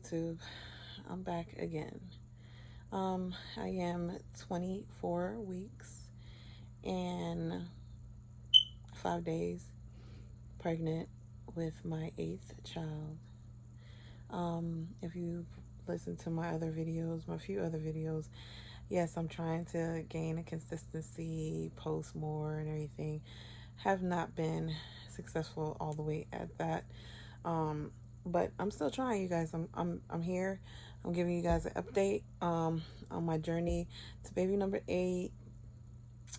YouTube. I'm back again. I am 24 weeks and 5 days pregnant with my eighth child. If you listen to my other videos, my few other videos, yes, I'm trying to gain a consistency, post more and everything. Have not been successful all the way at that. Um, but I'm still trying, you guys. I'm here. I'm giving you guys an update on my journey to baby number 8.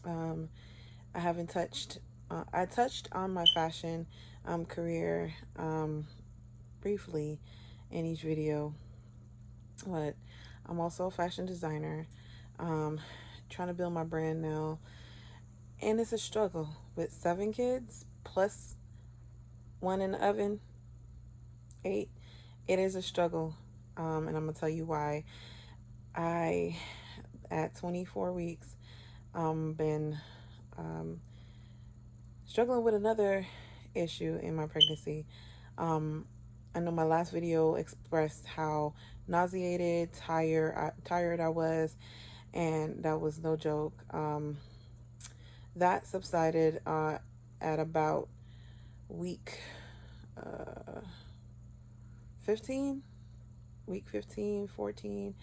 Um, I haven't touched. I touched on my fashion career briefly in each video, but I'm also a fashion designer. Um, Trying to build my brand now, and it's a struggle with 7 kids plus one in the oven, 8. It is a struggle, and I'm gonna tell you why. I, at 24 weeks, been um, struggling with another issue in my pregnancy. Um, I know my last video expressed how nauseated, tired I was, and that was no joke. That subsided at about week uh, 15, week 15, 14,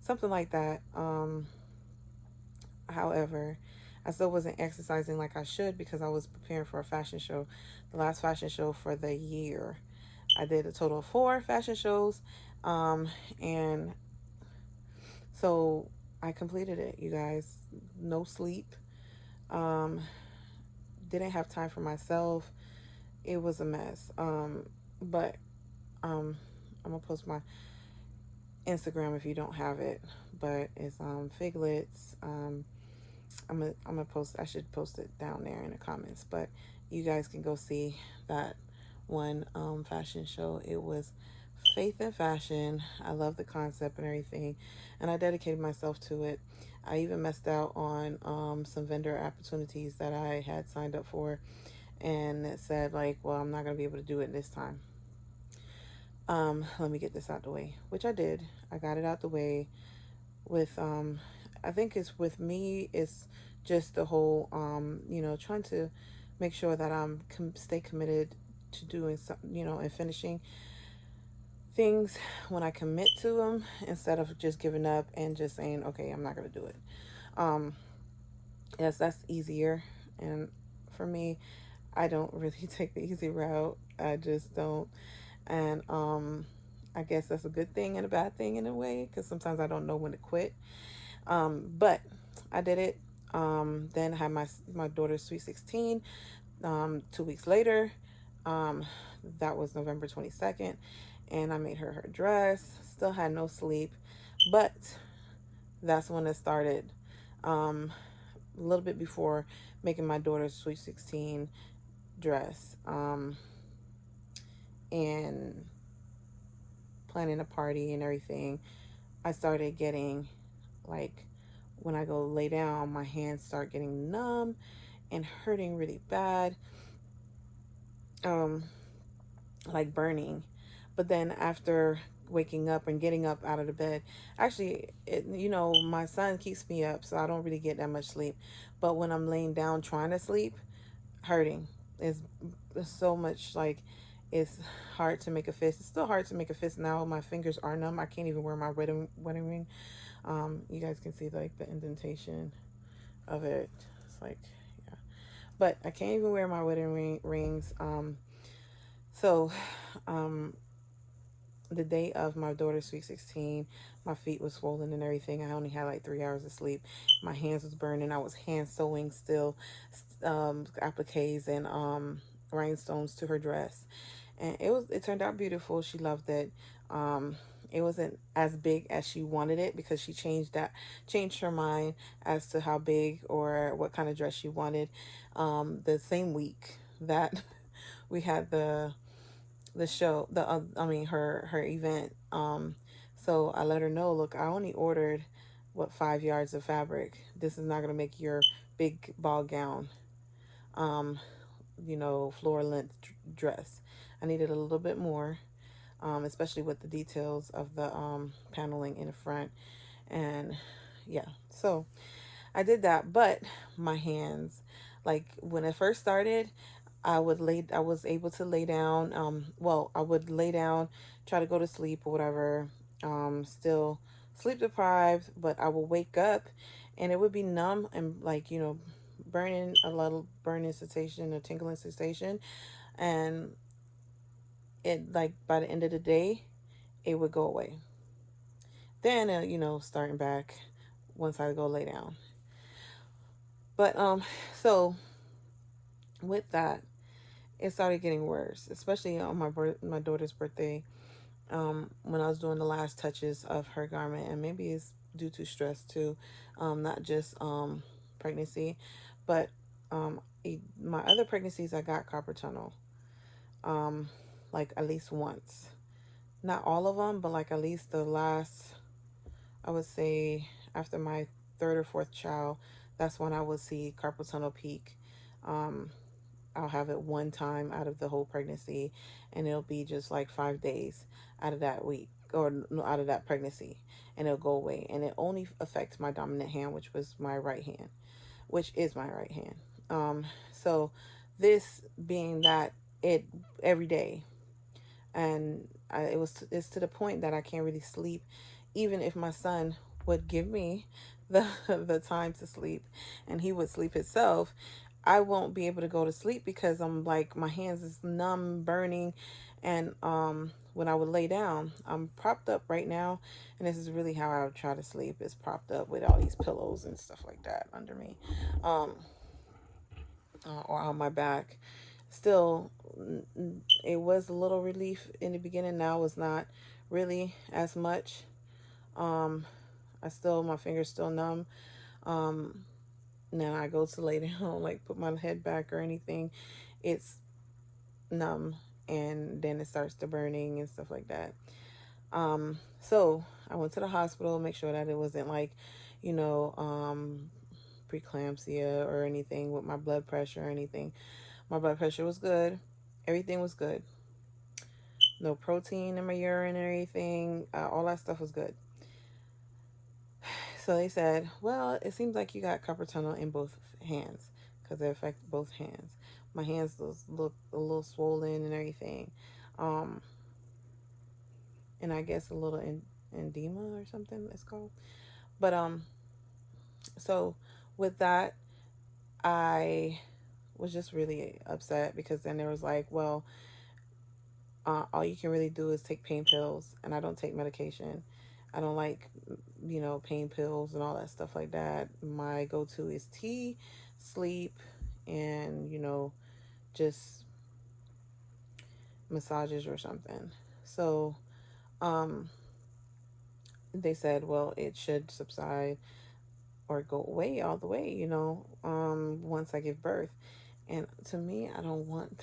something like that. However, I still wasn't exercising like I should because I was preparing for a fashion show, the last fashion show for the year. I did a total of 4 fashion shows, and so I completed it, you guys. No sleep. Um, didn't have time for myself. It was a mess. But I'm gonna post my Instagram if you don't have it. But it's Figlets. I'm gonna post. I should post it down there in the comments. But you guys can go see that one fashion show. It was faith in fashion. I love the concept and everything, and I dedicated myself to it. I even messed out on some vendor opportunities that I had signed up for, and it said like, well, I'm not gonna be able to do it this time. Let me get this out the way, which I did. I got it out the way with I think it's with me. It's just the whole trying to make sure that stay committed to doing some, and finishing things when I commit to them instead of just giving up and just saying, okay, I'm not going to do it. Um, yes, that's easier. And for me, I don't really take the easy route. I just don't. And I guess that's a good thing and a bad thing in a way because sometimes I don't know when to quit. But I did it. Then I had my daughter's sweet 16. 2 weeks later, um, that was November 22nd, and I made her dress. Still had no sleep, but that's when it started. A little bit before making my daughter's sweet 16 dress, and planning a party and everything, I started getting like when I go lay down, my hands start getting numb and hurting really bad, um, like burning. But then after waking up and getting up out of the bed, actually, my son keeps me up, so I don't really get that much sleep. But when I'm laying down trying to sleep, hurting is so much like it's hard to make a fist. It's still hard to make a fist now. My fingers are numb. I can't even wear my wedding ring. You guys can see like the indentation of it. It's like, yeah. But I can't even wear my rings. So, um, the day of my daughter's sweet 16, my feet was swollen and everything. I only had like 3 hours of sleep. My hands was burning. I was hand sewing still, appliques and rhinestones to her dress, and it turned out beautiful. She loved it. Um, it wasn't as big as she wanted it because she changed her mind as to how big or what kind of dress she wanted. The same week that we had the show, her event. So I let her know, look, I only ordered 5 yards of fabric. This is not gonna make your big ball gown, floor length dress. I needed a little bit more. especially with the details of the paneling in the front. And yeah, so I did that, but my hands, like when it first started, I was able to lay down. Well, I would lay down, try to go to sleep or whatever. Still sleep deprived, but I would wake up, and it would be numb and like burning, a little burning sensation, a tingling sensation, and it, like, by the end of the day, it would go away. Then starting back once I go lay down. But so with that, it started getting worse, especially on my daughter's birthday. When I was doing the last touches of her garment, and maybe it's due to stress too, not just pregnancy, but my other pregnancies I got carpal tunnel, um, like at least once. Not all of them, but like at least the last, I would say after my third or fourth child, that's when I would see carpal tunnel peak. Um, I'll have it one time out of the whole pregnancy, and it'll be just like 5 days out of that week, or no, out of that pregnancy, and it'll go away. And it only affects my dominant hand, which was my right hand, which is my right hand. So this being that it every day, and it's to the point that I can't really sleep, even if my son would give me the the time to sleep, and he would sleep himself. I won't be able to go to sleep because I'm like my hands is numb, burning, and when I would lay down, I'm propped up right now, and this is really how I would try to sleep, is propped up with all these pillows and stuff like that under me, um, or on my back. Still, it was a little relief in the beginning. Now it's not really as much. Um, my fingers still numb. Um, Now I go to lay down, like put my head back or anything, it's numb, and then it starts to burning and stuff like that. So I went to the hospital, make sure that it wasn't like, you know, preeclampsia or anything with my blood pressure or anything. My blood pressure was good. Everything was good. No protein in my urine or anything. All that stuff was good. So they said, well, it seems like you got carpal tunnel in both hands because it affected both hands. My hands look a little swollen and everything. Um, and I guess a little edema or something it's called. But so with that, I was just really upset because then there was like, well, all you can really do is take pain pills, and I don't take medication. I don't like, pain pills and all that stuff like that. My go-to is tea, sleep, and just massages or something. So, um, they said, well, it should subside or go away all the way, once I give birth. And to me, I don't want.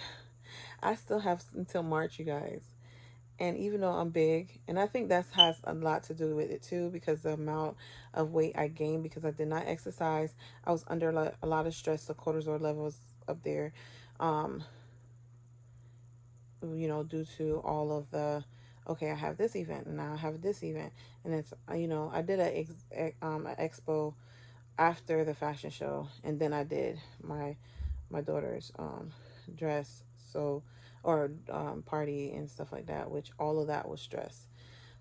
I still have until March, you guys. And even though I'm big, and I think that has a lot to do with it too, because the amount of weight I gained because I did not exercise, I was under a lot of stress. The cortisol levels up there, um, due to all of the, okay, I have this event and now I have this event, and it's I did an expo after the fashion show, and then I did my daughter's dress, so, or party and stuff like that, which all of that was stress.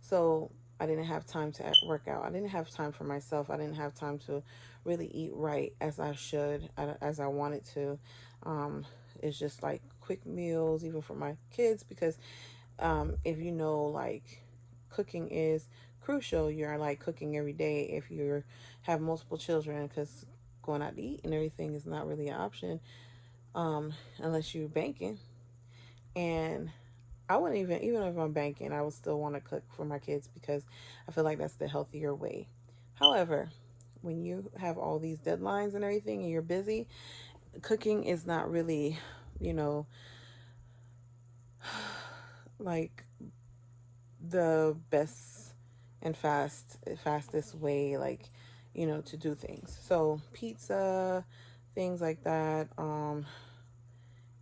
So I didn't have time to work out. I didn't have time for myself. I didn't have time to really eat right as I should, as I wanted to. Um, it's just like quick meals, even for my kids, because if like cooking is crucial, you're like cooking every day if you have multiple children, because going out to eat and everything is not really an option, unless you're banking. And I wouldn't even if I'm banking, I would still want to cook for my kids because I feel like that's the healthier way. However, when you have all these deadlines and everything and you're busy, cooking is not really, you know, like the best and fastest way, like, to do things. So pizza, things like that.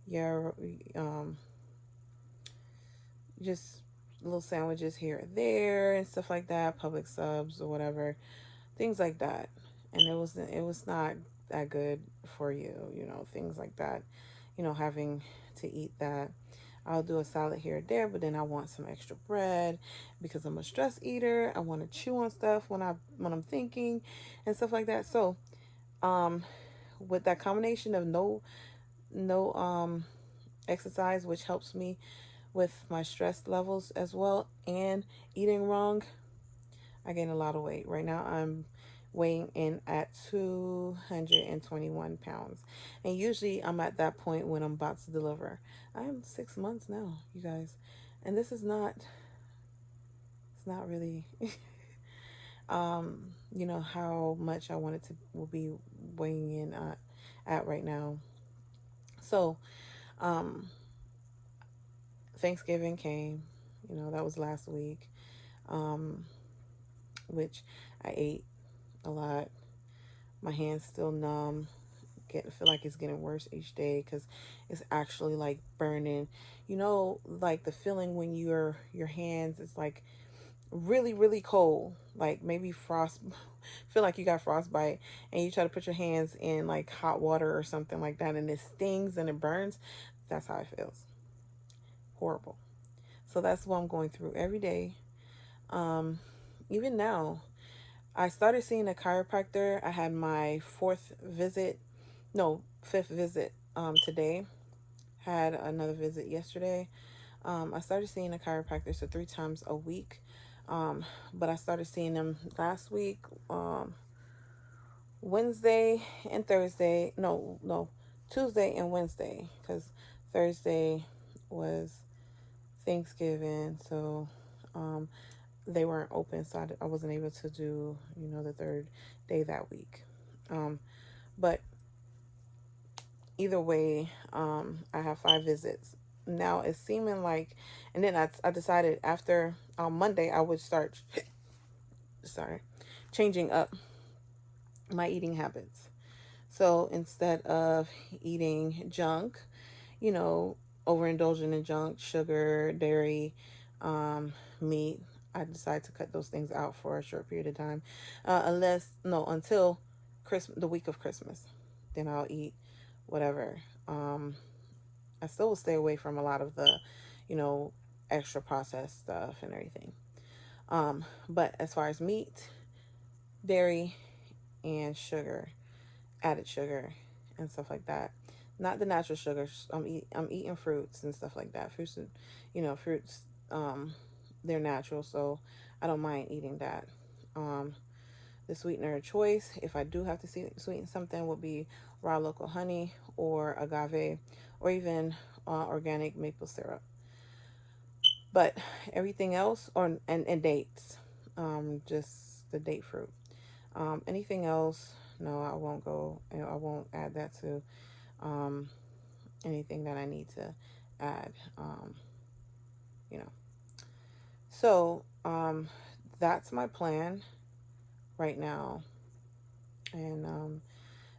Yeah, um, just little sandwiches here or there and stuff like that, public subs or whatever, things like that. And it was not that good for you, things like that. Having to eat that. I'll do a salad here or there, but then I want some extra bread because I'm a stress eater. I want to chew on stuff when I'm thinking and stuff like that. So, um, with that combination of no exercise, which helps me with my stress levels as well, and eating wrong, I gained a lot of weight. Right now, I'm weighing in at 221 pounds. And usually, I'm at that point when I'm about to deliver. I'm 6 months now, you guys. And this is not, it's not really, how much I wanted to will be weighing in at right now. So, um, Thanksgiving came, that was last week, um, which I ate a lot. My hands still numb. Feel like it's getting worse each day because it's actually like burning. Like the feeling when your hands is like really really cold, like maybe frost. Feel like you got frostbite, and you try to put your hands in like hot water or something like that, and it stings and it burns. That's how it feels. Horrible. So that's what I'm going through every day. Um, Even now, I started seeing a chiropractor. I had my fifth visit today. Had another visit yesterday. I started seeing a chiropractor so 3 times a week. But I started seeing them last week, Wednesday and Thursday. No, Tuesday and Wednesday, because Thursday was Thanksgiving, so um, they weren't open, so I wasn't able to do the third day that week. But either way, I have 5 visits now. It's seeming like, and then I decided after on Monday I would start sorry, changing up my eating habits. So instead of eating junk, you know, overindulging in junk, sugar, dairy, meat, I decided to cut those things out for a short period of time, until Christmas, the week of Christmas. Then I'll eat whatever. Um, I still will stay away from a lot of the, you know, extra processed stuff and everything. But as far as meat, dairy, and sugar, added sugar, and stuff like that. Not the natural sugars. I'm eating fruits and stuff like that. Fruits. They're natural, so I don't mind eating that. Um, the sweetener of choice, if I do have to sweeten something, would be raw local honey or agave, or even organic maple syrup. But everything else, and dates, just the date fruit. Anything else, no, I won't go. I won't add that to um, anything that I need to add. You know. So that's my plan right now, and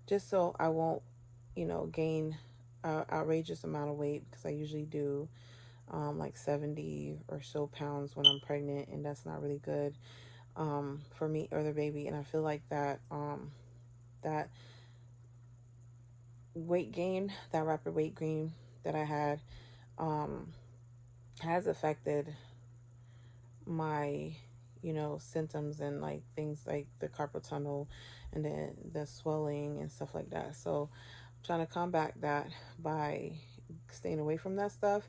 just so I won't, gain outrageous amount of weight, because I usually do like 70 or so pounds when I'm pregnant, and that's not really good for me or the baby. And I feel like that that rapid weight gain that I had, um, has affected my, symptoms, and like things like the carpal tunnel and then the swelling and stuff like that. So I'm trying to combat that by staying away from that stuff.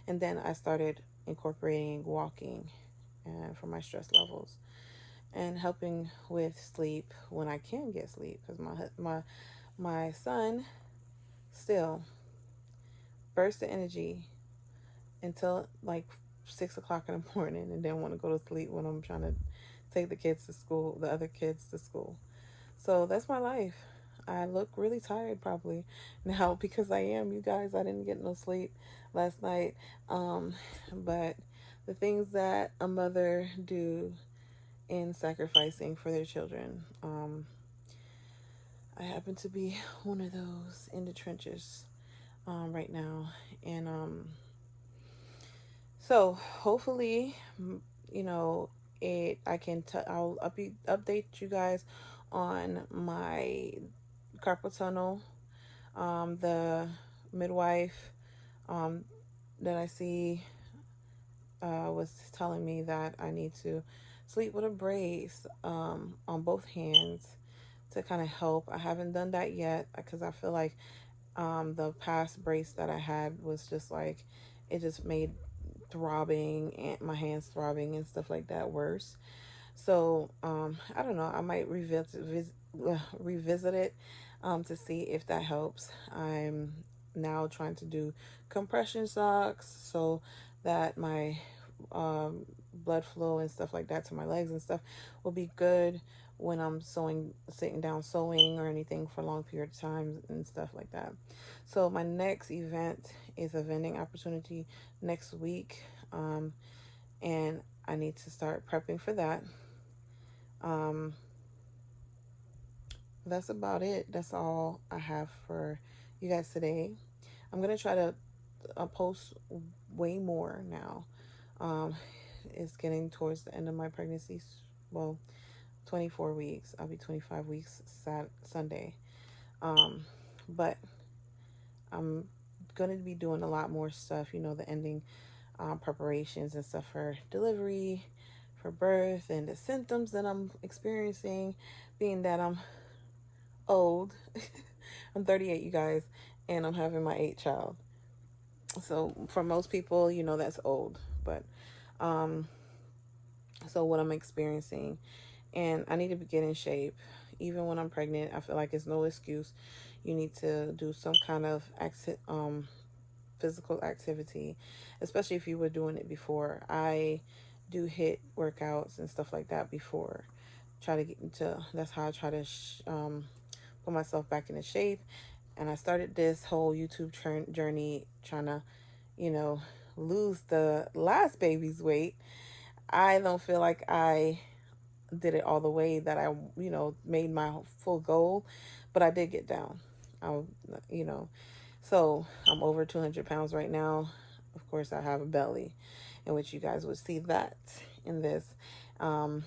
And then I started incorporating walking and for my stress levels, and helping with sleep when I can get sleep, because my son still bursts the energy until like 6 o'clock in the morning, and then want to go to sleep when I'm trying to take the other kids to school. So that's my life. I look really tired probably now because I am. You guys, I didn't get no sleep last night. But the things that a mother do in sacrificing for their children, I happen to be one of those in the trenches right now, and So hopefully, you know, I'll update you guys on my carpal tunnel. The midwife um, that I see was telling me that I need to sleep with a brace on both hands to kind of help. I haven't done that yet because I feel like the past brace that I had was just like it just made throbbing and my hands throbbing and stuff like that worse. So I don't know. I might revisit it to see if that helps. I'm now trying to do compression socks so that my blood flow and stuff like that to my legs and stuff will be good when I'm sitting down sewing or anything for a long period of time and stuff like that. So my next event is a vending opportunity next week, and I need to start prepping for that. Um, that's about it. That's all I have for you guys today. I'm gonna try to post way more now. Um, it's getting towards the end of my pregnancy. Well, 24 weeks. I'll be 25 weeks Sunday. Um, but I'm gonna be doing a lot more stuff. The ending preparations and stuff for delivery, for birth, and the symptoms that I'm experiencing, being that I'm old. I'm 38, you guys, and I'm having my eighth child. So for most people, that's old. But um, so what I'm experiencing, and I need to get in shape. Even when I'm pregnant, I feel like it's no excuse. You need to do some kind of physical activity, especially if you were doing it before. I do hit workouts and stuff like that before. Try to get into. That's how I try to put myself back into shape. And I started this whole YouTube journey trying to, you know, lose the last baby's weight. I don't feel like I did it all the way that I, made my full goal, but I did get down. I, you know, so I'm over 200 pounds right now. Of course, I have a belly, in which you guys would see that in this. Um,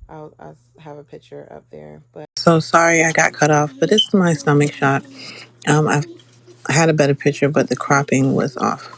I'll have a picture up there. But so sorry I got cut off, but it's my stomach shot. I've had a better picture, but the cropping was off.